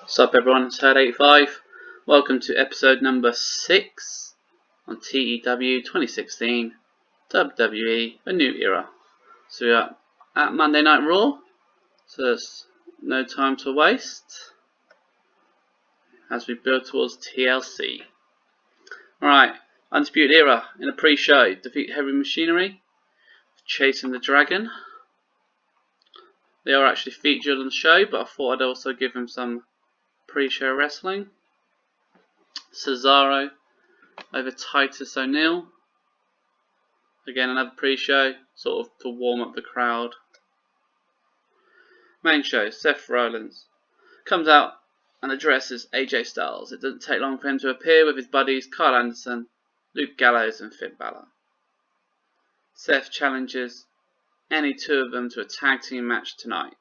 What's up everyone, it's Herd85. Welcome to episode number 6 on TEW 2016 WWE A New Era. So we are at Monday Night Raw, so there's no time to waste as we build towards TLC. Alright, Undisputed Era in a pre-show, defeat Heavy Machinery, Chasing the Dragon. They are actually featured on the show, but I thought I'd also give them some pre-show wrestling. Cesaro over Titus O'Neil. Again, another pre-show, sort of to warm up the crowd. Main show, Seth Rollins comes out and addresses AJ Styles. It doesn't take long for him to appear with his buddies Kyle Anderson, Luke Gallows and Finn Balor. Seth challenges any two of them to a tag team match tonight.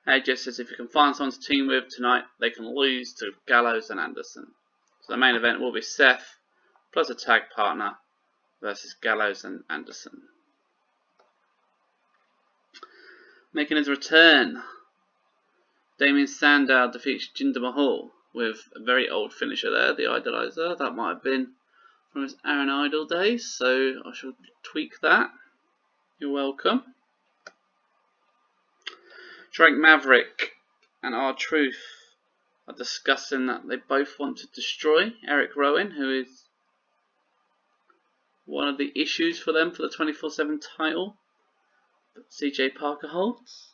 AJ says if you can find someone to team with tonight, they can lose to Gallows and Anderson. So the main event will be Seth plus a tag partner versus Gallows and Anderson. Making his return, Damien Sandow defeats Jinder Mahal with a very old finisher there, the Idolizer. That might have been from his Aaron Idol days, so I shall tweak that. You're welcome. Drake Maverick and R-Truth are discussing that they both want to destroy Eric Rowan, who is one of the issues for them for the 24/7 title that CJ Parker holds.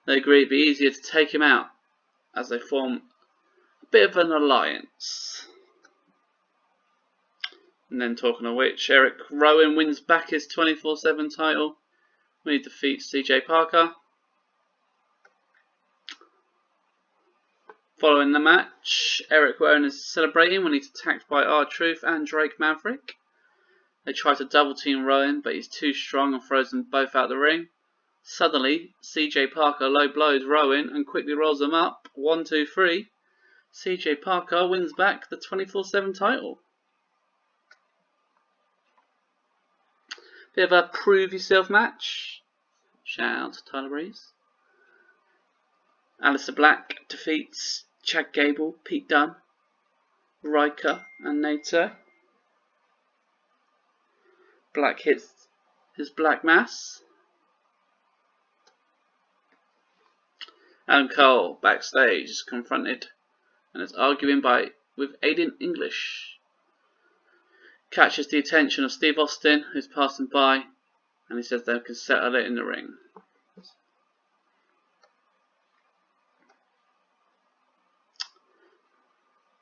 They agree it'd be easier to take him out as they form a bit of an alliance. And then talking of which, Eric Rowan wins back his 24/7 title when he defeats CJ Parker. Following the match, Eric Rowan is celebrating when he's attacked by R-Truth and Drake Maverick. They try to double team Rowan, but he's too strong and throws them both out the ring. Suddenly, CJ Parker low blows Rowan and quickly rolls them up. 1, 2, 3. CJ Parker wins back the 24/7 title. Bit of a prove yourself match. Shout out to Tyler Breeze. Aleister Black defeats Chad Gable, Pete Dunne, Riker and Naito. Black hits his Black Mass. Adam Cole backstage is confronted and is arguing with Aiden English. Catches the attention of Steve Austin, who's passing by, and he says they can settle it in the ring.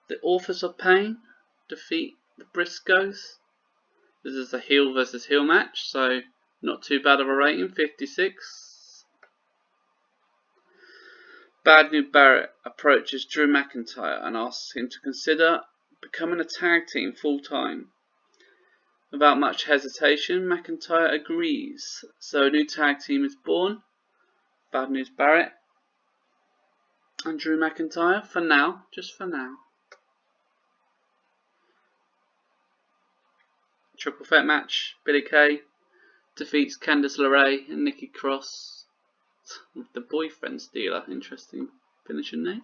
The Authors of Pain defeat the Briscoes. This is a heel versus heel match, so not too bad of a rating, 56. Bad News Barrett approaches Drew McIntyre and asks him to consider becoming a tag team full time. Without much hesitation, McIntyre agrees, so a new tag team is born. Bad News Barrett and Drew McIntyre for now, just for now. Triple threat match, Billie Kay defeats Candice LeRae and Nikki Cross. The boyfriend stealer, interesting finishing name.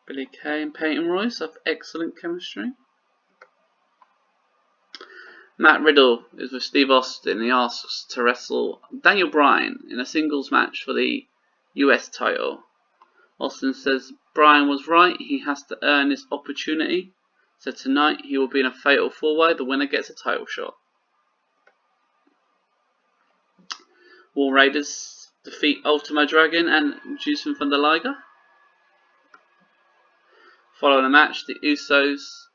Billie Kay and Peyton Royce have excellent chemistry. Matt Riddle is with Steve Austin. He asks to wrestle Daniel Bryan in a singles match for the US title. Austin says Bryan was right, he has to earn his opportunity. So tonight he will be in a fatal 4-way. The winner gets a title shot. War Raiders defeat Ultimo Dragon and Jushin Thunder Liger. Following the match, the Usos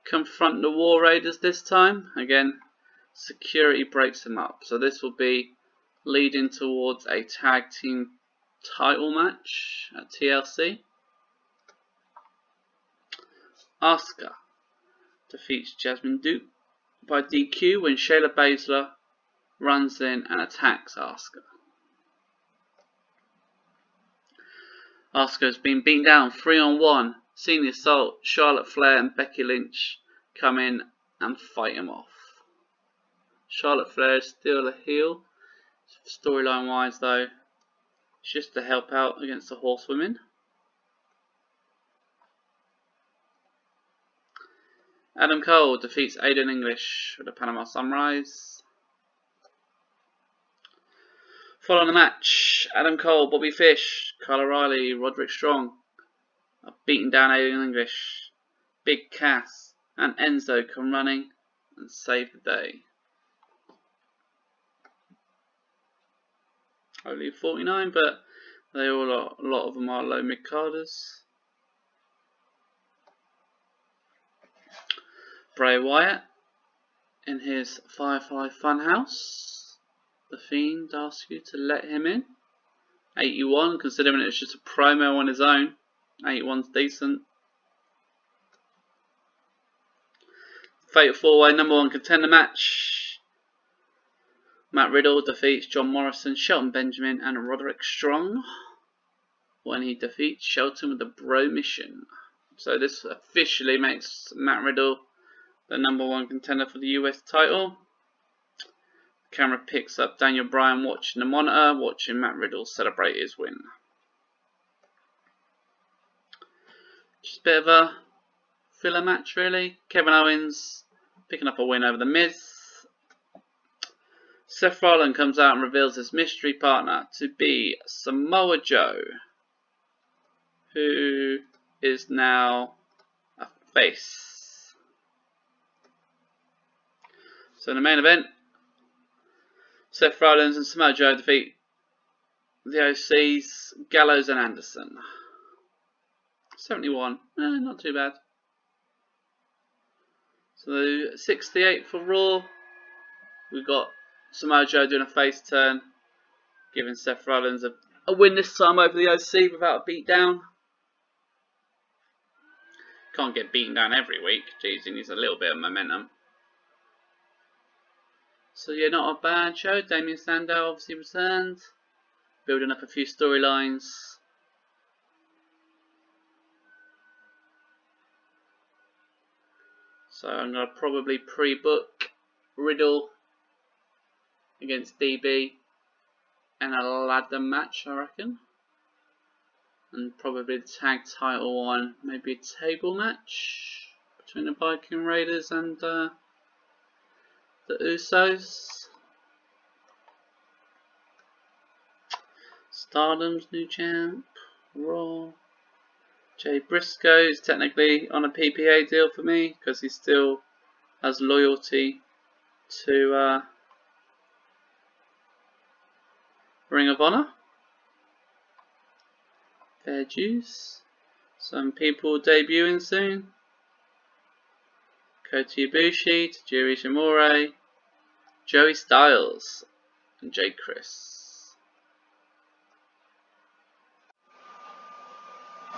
confront the War Raiders this time. Again, security breaks them up. So this will be leading towards a tag team title match at TLC. Asuka defeats Jasmine Duke by DQ when Shayna Baszler runs in and attacks Asuka. Asuka has been beaten down 3-on-1. Seeing the assault, Charlotte Flair and Becky Lynch come in and fight him off. Charlotte Flair is still a heel. Storyline wise though, it's just to help out against the Horsewomen. Adam Cole defeats Aiden English with a Panama Sunrise. Following the match, Adam Cole, Bobby Fish, Kyle O'Reilly, Roderick Strong have beaten down Aiden English. Big Cass and Enzo come running and save the day. Only 49, but a lot of them are low mid-carders. Bray Wyatt in his Firefly Funhouse. The Fiend asks you to let him in. 81, considering it's just a promo on his own. 81's decent. Fatal 4-way #1 contender match. Matt Riddle defeats John Morrison, Shelton Benjamin and Roderick Strong when he defeats Shelton with the Bro Mission. So this officially makes Matt Riddle the #1 contender for the US title. The camera picks up Daniel Bryan watching the monitor, watching Matt Riddle celebrate his win. Just a bit of a filler match really. Kevin Owens picking up a win over The Miz. Seth Rollins comes out and reveals his mystery partner to be Samoa Joe, who is now a face. So in the main event, Seth Rollins and Samoa Joe defeat the OCs, Gallows and Anderson. 71, not too bad. So 68 for Raw. We've got Samoa Joe doing a face turn, giving Seth Rollins a win this time over the OC without a beatdown. Can't get beaten down every week. Jeez, he needs a little bit of momentum. So yeah, not a bad show. Damien Sandow obviously returned, building up a few storylines. So I'm going to probably pre-book Riddle against DB and a ladder match, I reckon. And probably the tag title one, maybe a table match between the Viking Raiders and the Usos. Stardom's new champ, Raw. Jay Briscoe is technically on a PPA deal for me because he still has loyalty to Ring of Honor. Fair dues. Some people debuting soon. Kota Ibushi, Tajiri Shimura, Joey Styles, and Jake Chris.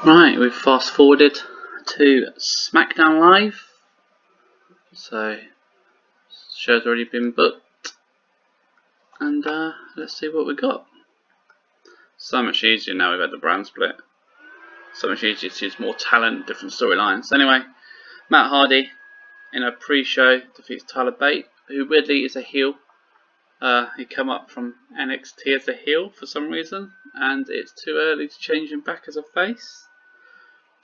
Right, we've fast forwarded to Smackdown Live. So, show's already been booked. And let's see what we got. So much easier now we've had the brand split. So much easier to use more talent, different storylines. Anyway, Matt Hardy in a pre-show defeats Tyler Bate, who weirdly is a heel. He come up from NXT as a heel for some reason, and it's too early to change him back as a face.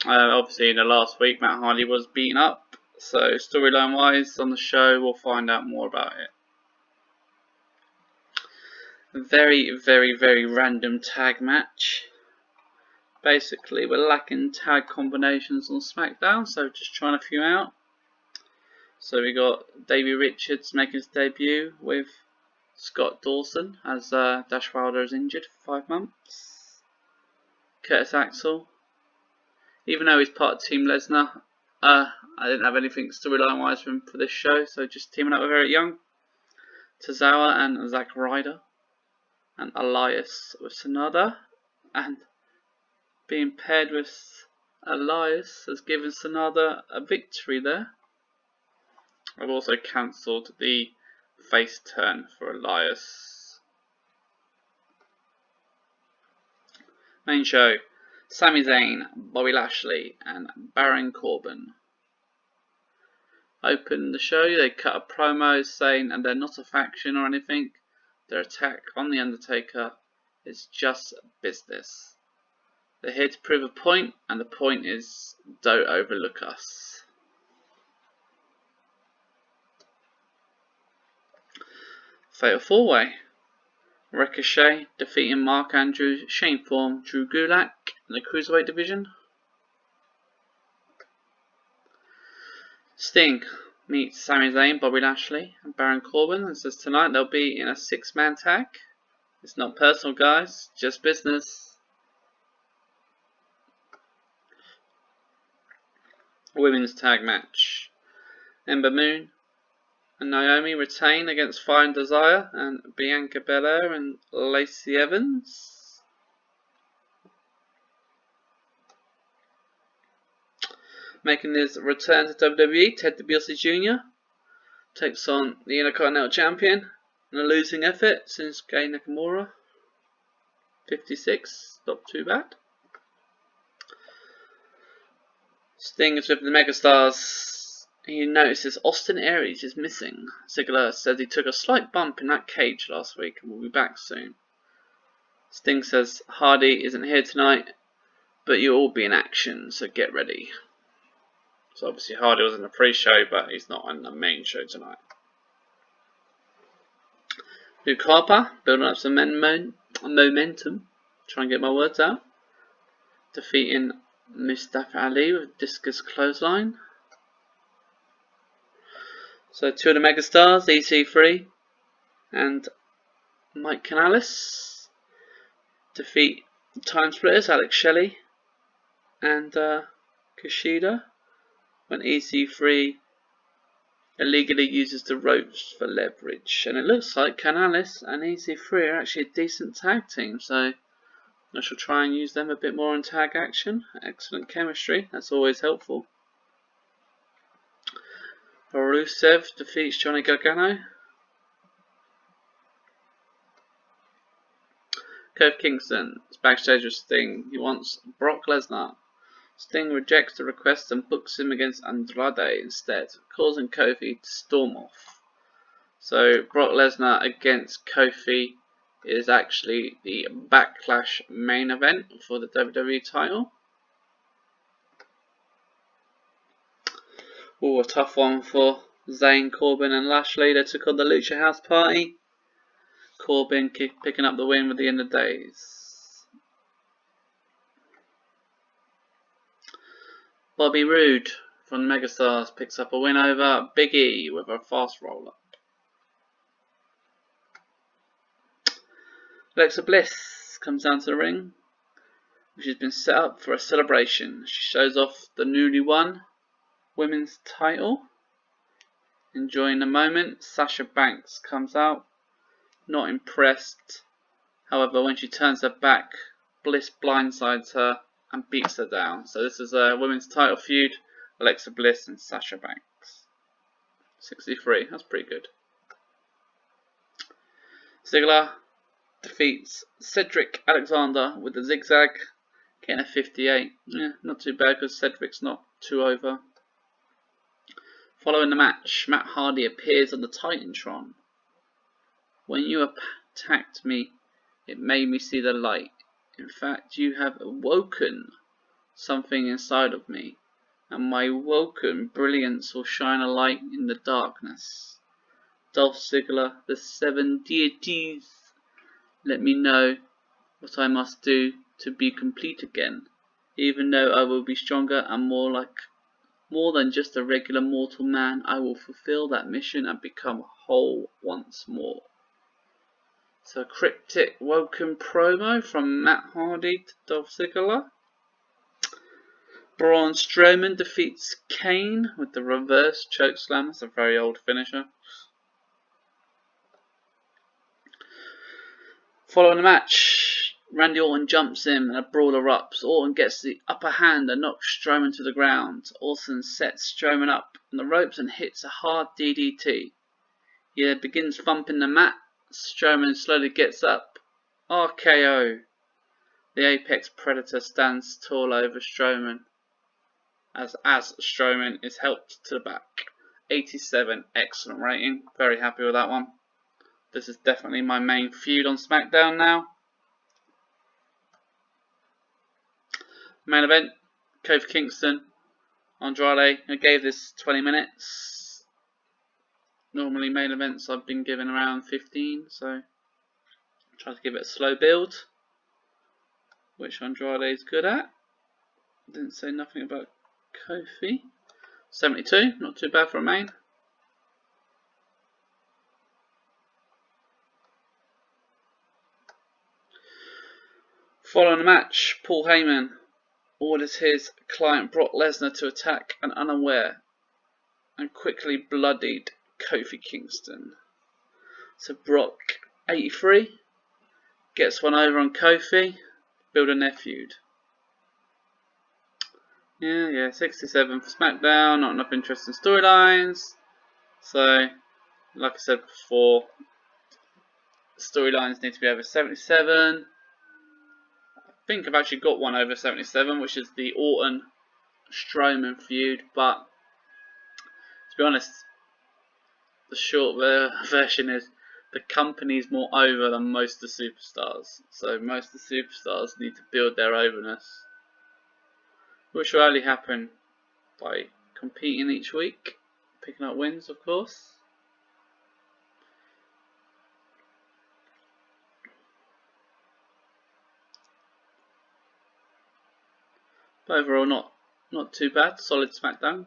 Obviously in the last week Matt Hardy was beaten up, so storyline wise on the show we'll find out more about it. Very, very, very random tag match. Basically we're lacking tag combinations on Smackdown, so just trying a few out. So we got Davey Richards making his debut with Scott Dawson as Dash Wilder is injured for 5 months. Curtis Axel, even though he's part of Team Lesnar, I didn't have anything storyline wise for him for this show, so just teaming up with Eric Young, Tozawa and Zack Ryder, and Elias with Sanada, and being paired with Elias has given Sanada a victory there. I've also cancelled the face turn for Elias. Main show, Sami Zayn, Bobby Lashley and Baron Corbin. Open the show, they cut a promo saying and they're not a faction or anything. Their attack on The Undertaker is just business. They're here to prove a point, and the point is don't overlook us. Fatal 4-way. Ricochet defeating Mark Andrews, Shane Thorne, Drew Gulak in the Cruiserweight division. Sting meets Sami Zayn, Bobby Lashley and Baron Corbin, and says tonight they'll be in a 6-man tag. It's not personal, guys, just business. Women's tag match. Ember Moon and Naomi retain against Fire and Desire and Bianca Belair and Lacey Evans. Making his return to WWE, Ted DiBiase Jr. takes on the Intercontinental Champion in a losing effort since Shinsuke Nakamura. 56, not too bad. Sting is with the Megastars. He notices Austin Aries is missing. Ziggler says he took a slight bump in that cage last week and will be back soon. Sting says Hardy isn't here tonight, but you'll all be in action, so get ready. So obviously Hardy was in the pre-show, but he's not on the main show tonight. Luke Harper building up some momentum. Try and get my words out. Defeating Mustafa Ali with discus clothesline. So two of the megastars, EC3 and Mike Kanellis, defeat the Time Splitters, Alex Shelley and Kushida, when EC3 illegally uses the ropes for leverage. And it looks like Kanellis and EC3 are actually a decent tag team, so I shall try and use them a bit more in tag action. Excellent chemistry, that's always helpful. Rusev defeats Johnny Gargano. Kofi Kingston is backstage with Sting. He wants Brock Lesnar. Sting rejects the request and books him against Andrade instead, causing Kofi to storm off. So Brock Lesnar against Kofi is actually the Backlash main event for the WWE title. Ooh, a tough one for Zayn, Corbin and Lashley. They took on the Lucha House Party. Corbin picking up the win with the End of Days. Bobby Roode from Megastars picks up a win over Big E with a fast roll-up. Alexa Bliss comes down to the ring, which has been set up for a celebration. She shows off the newly won women's title. Enjoying the moment, Sasha Banks comes out, not impressed. However, when she turns her back, Bliss blindsides her and beats her down. So this is a women's title feud, Alexa Bliss and Sasha Banks. 63, that's pretty good. Ziggler defeats Cedric Alexander with the zigzag, getting a 58. Not too bad because Cedric's not too over. Following the match, Matt Hardy appears on the Titantron. When you attacked me, it made me see the light. In fact, you have awoken something inside of me, and my woken brilliance will shine a light in the darkness. Dolph Ziggler, the 7 deities, let me know what I must do to be complete again, even though I will be stronger and more than just a regular mortal man. I will fulfill that mission and become whole once more. So cryptic Woken promo from Matt Hardy to Dolph Ziggler. Braun Strowman defeats Kane with the reverse chokeslam. That's a very old finisher. Following the match, Randy Orton jumps in and a brawl erupts. Orton gets the upper hand and knocks Strowman to the ground. Orton sets Strowman up on the ropes and hits a hard DDT. He then begins thumping the mat. Strowman slowly gets up. RKO. The Apex Predator stands tall over Strowman as Strowman is helped to the back. 87, excellent rating. Very happy with that one. This is definitely my main feud on Smackdown now. Main event, Kofi Kingston, Andrade. I gave this 20 minutes. Normally main events I've been given around 15, so try to give it a slow build, which Andrade is good at. Didn't say nothing about Kofi. 72, not too bad for a main. Following the match, Paul Heyman orders his client Brock Lesnar to attack an unaware and quickly bloodied Kofi Kingston. So Brock, 83, gets one over on Kofi, building their feud. Yeah, 67 for Smackdown, not enough interesting storylines. So, like I said before, storylines need to be over 77. I think I've actually got one over 77, which is the Orton Strowman feud, but to be honest, the short version is the company's more over than most of the superstars. So most of the superstars need to build their overness, which will only happen by competing each week, picking up wins, of course. But overall, not too bad. Solid Smackdown.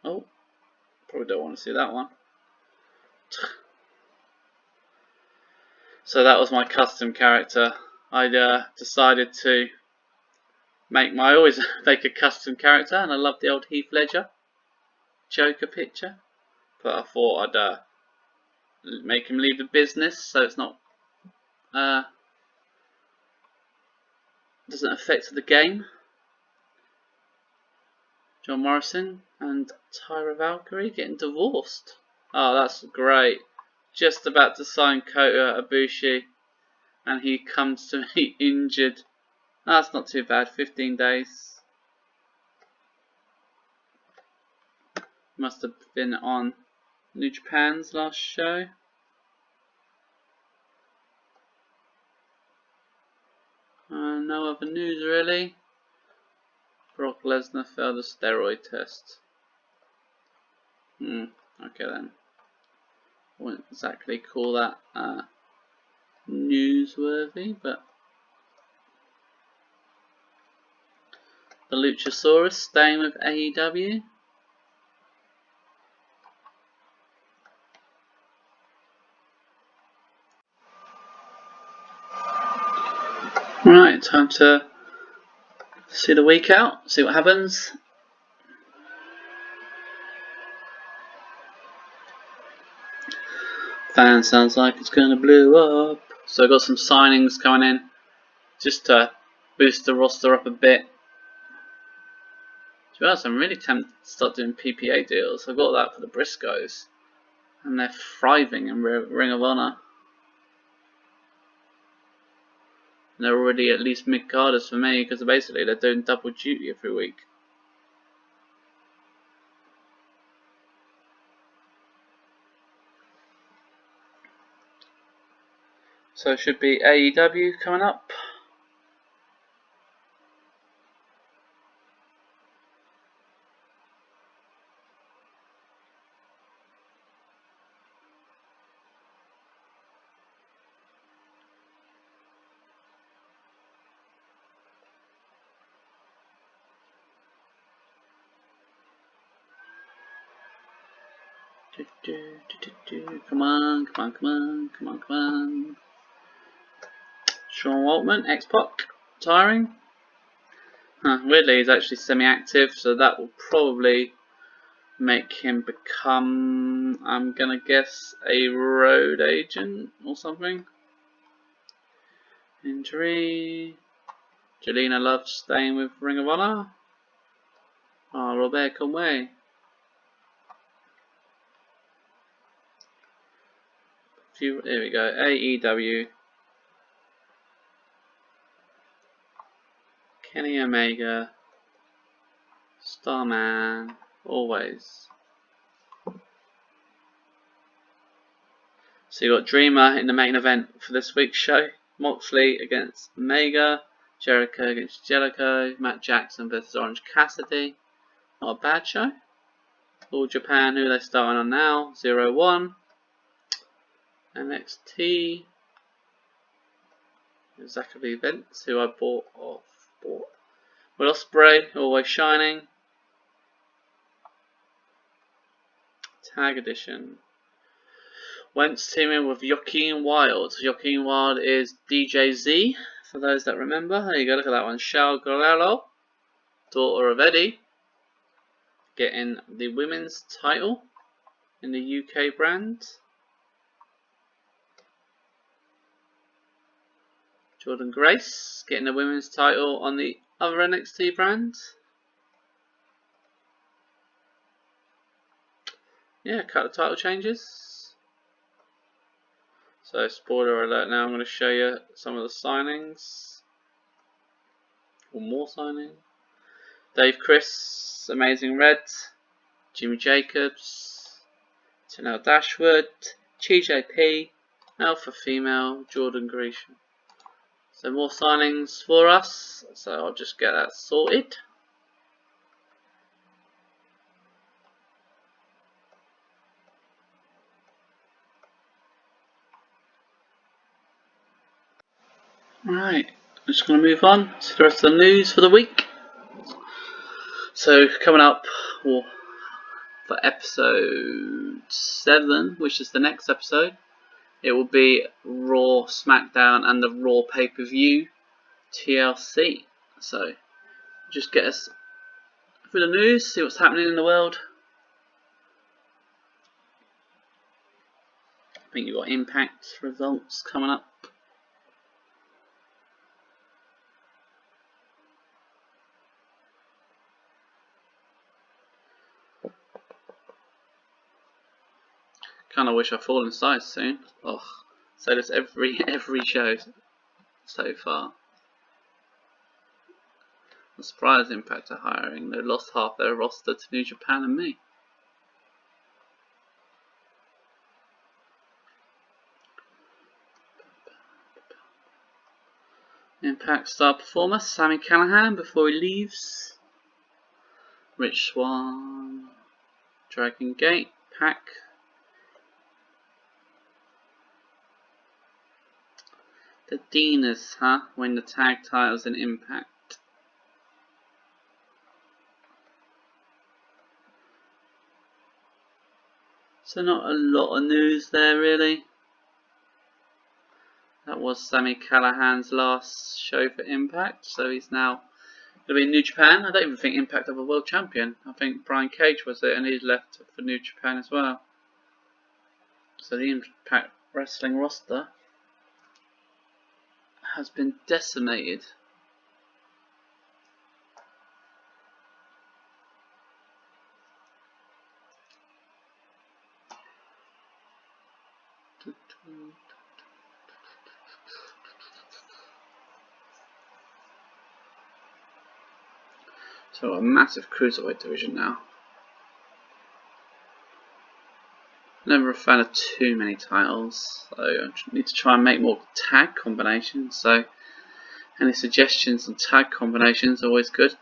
Oh, probably don't want to see that one. So that was my custom character. I decided to I always make a custom character, and I love the old Heath Ledger Joker picture. But I thought I'd make him leave the business so it's not doesn't affect the game. John Morrison and Tyra Valkyrie getting divorced. Oh, that's great. Just about to sign Kota Ibushi, and he comes to me injured. That's not too bad. 15 days. Must have been on New Japan's last show. No other news really. Brock Lesnar failed the steroid test. Okay then. I wouldn't exactly call that newsworthy, but the Luchasaurus staying with AEW. Right, time to see the week out, see what happens. Fan sounds like it's gonna blow up. So I got some signings coming in, just to boost the roster up a bit. To be honest, I'm really tempted to start doing PPA deals. I got that for the Briscoes, and they're thriving in Ring of Honor. And they're already at least mid-carders for me, because basically they're doing double duty every week. So it should be AEW coming up. Come on. Sean Waltman, X-Pac, tiring. Weirdly, he's actually semi-active, so that will probably make him become, I'm gonna guess, a road agent or something. Injury. Jelena Love staying with Ring of Honor. Oh, Robert Conway. Here we go. AEW. Kenny Omega. Starman. Always. So you got Dreamer in the main event for this week's show. Moxley against Omega. Jericho against Jellico. Matt Jackson versus Orange Cassidy. Not a bad show. All Japan, who are they starting on now? 0-1. NXT. Exactly events, who I bought off. Will Ospreay, always shining. Tag edition. Wentz teaming with Joaquin Wilde. Joaquin Wilde is DJZ, for those that remember. There you go, look at that one. Shao Guerrero, daughter of Eddie, getting the women's title in the UK brand. Jordan Grace getting the women's title on the other NXT brand. Yeah, a couple of title changes. So, spoiler alert now, I'm going to show you some of the signings. Or more signings. Dave Chris, Amazing Red, Jimmy Jacobs, Tanel Dashwood, TJP, Alpha Female, Jordan Gresham. So more signings for us, so I'll just get that sorted. Right, I'm just going to move on to the rest of the news for the week. So coming up for episode 7, which is the next episode, it will be Raw, Smackdown and the Raw pay-per-view TLC. So just get us through the news, see what's happening in the world. I think you've got Impact results coming up. Kind of wish I fall inside soon. Oh, say this every show so far. I'm surprised Impact are hiring. They lost half their roster to New Japan and me. Impact star performer Sami Callihan before he leaves. Rich Swann, Dragon Gate, Pac. The Dinas, win the tag titles in Impact. So not a lot of news there really. That was Sami Callihan's last show for Impact, so he's now going to be in New Japan. I don't even think Impact have a world champion. I think Brian Cage was it, and he's left for New Japan as well. So the Impact Wrestling roster has been decimated. So a massive cruiserweight division now. Never a fan of too many titles, so I need to try and make more tag combinations. So any suggestions on tag combinations are always good.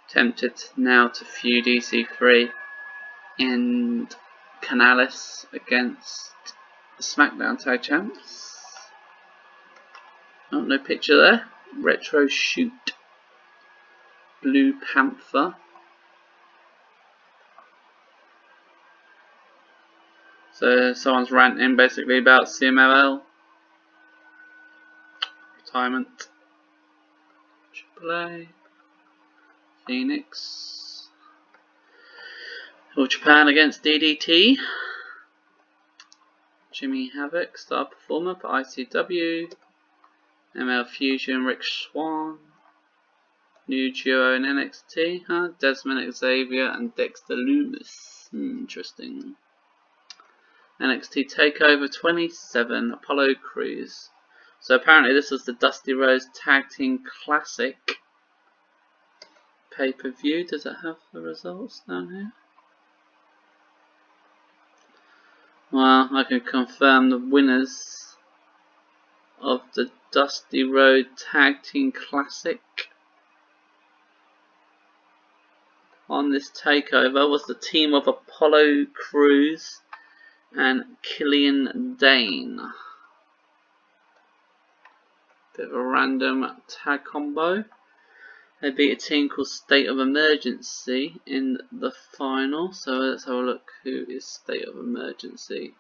Tempted now to feud EC3 and Canales against the Smackdown tag champs. Oh, no picture there. Retro Shoot. Blue Panther. So someone's ranting basically about CMLL. Retirement. AAA. Phoenix. All Japan against DDT. Jimmy Havoc, star performer for ICW. ML Fusion, Rick Swann. New duo in NXT, Desmond Xavier and Dexter Lumis. Interesting. NXT TakeOver 27, Apollo Crews. So apparently this was the Dusty Rhodes Tag Team Classic pay-per-view. Does it have the results down here? Well, I can confirm the winners of the Dusty Rhodes Tag Team Classic. on this takeover was the team of Apollo Crews and Killian Dane. Bit of a random tag combo. They beat a team called State of Emergency in the final. So let's have a look who is State of Emergency.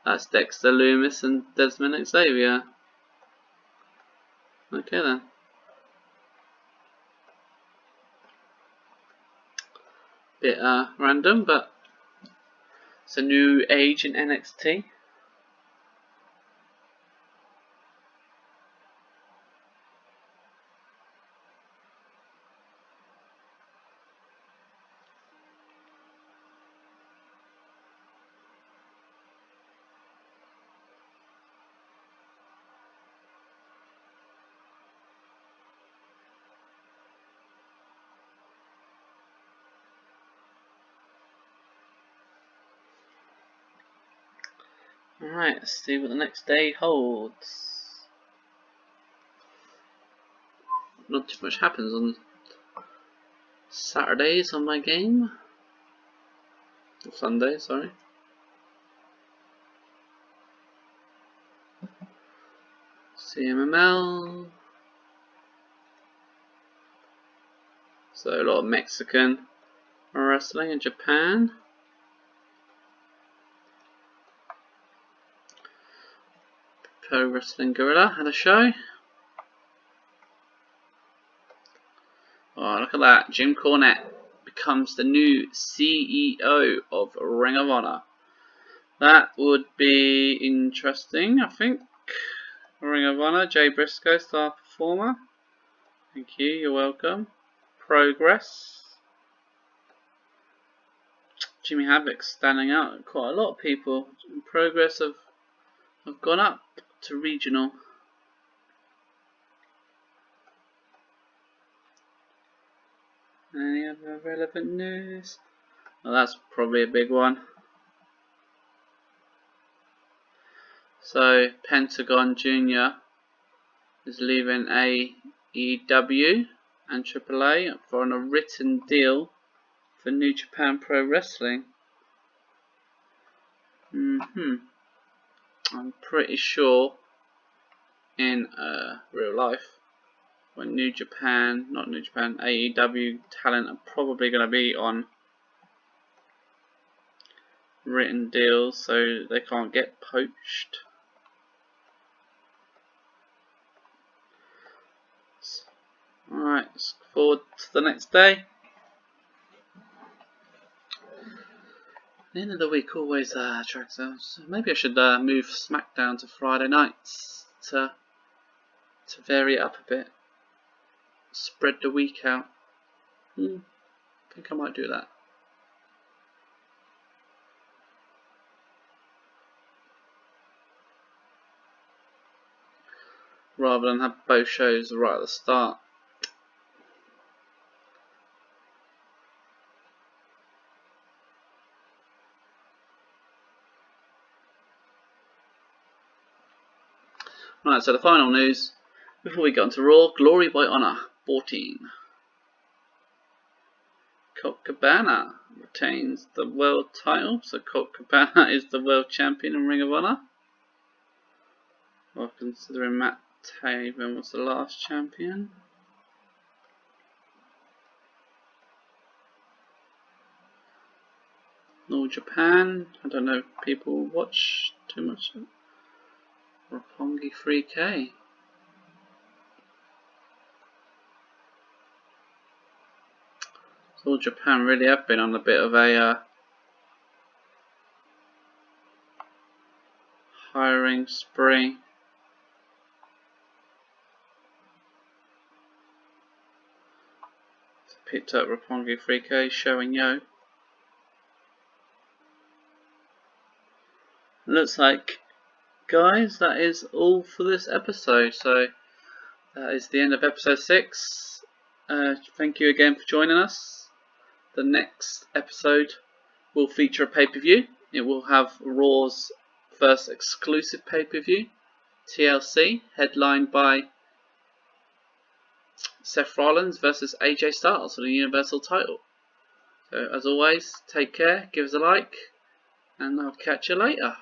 That's Dexter Loomis and Desmond Xavier. Okay then. Bit random, but it's a new age in NXT. Alright, let's see what the next day holds. Not too much happens on Saturdays on my game. Or Sunday, sorry. CMML. So a lot of Mexican wrestling in Japan. Pro Wrestling Guerrilla had a show. Oh, look at that. Jim Cornette becomes the new CEO of Ring of Honor. That would be interesting, I think. Ring of Honor, Jay Briscoe, star performer. Thank you, you're welcome. Progress. Jimmy Havoc standing out. Quite a lot of people in Progress have gone up to regional. Any other relevant news? Well, that's probably a big one. So Pentagon Jr. is leaving AEW and AAA for a written deal for New Japan Pro Wrestling. I'm pretty sure in real life when AEW talent are probably going to be on written deals so they can't get poached. Alright, let's look forward to the next day. The end of the week always drags out. So maybe I should move Smackdown to Friday nights to vary it up a bit. Spread the week out. I think I might do that. Rather than have both shows right at the start. Right, so the final news before we get on to Raw, Glory by Honor 14. Colt Cabana retains the world title, so Colt Cabana is the world champion in Ring of Honor. Well, considering Matt Taven was the last champion. All Japan, I don't know if people watch too much. Roppongi 3K. So All Japan really have been on a bit of a hiring spree. Picked up Roppongi 3K showing yo. Looks like, guys, that is all for this episode. So that is the end of episode 6. Thank you again for joining us. The next episode will feature a pay-per-view. It will have Raw's first exclusive pay-per-view, TLC, headlined by Seth Rollins versus AJ Styles for the Universal title. So as always, take care, give us a like, and I'll catch you later.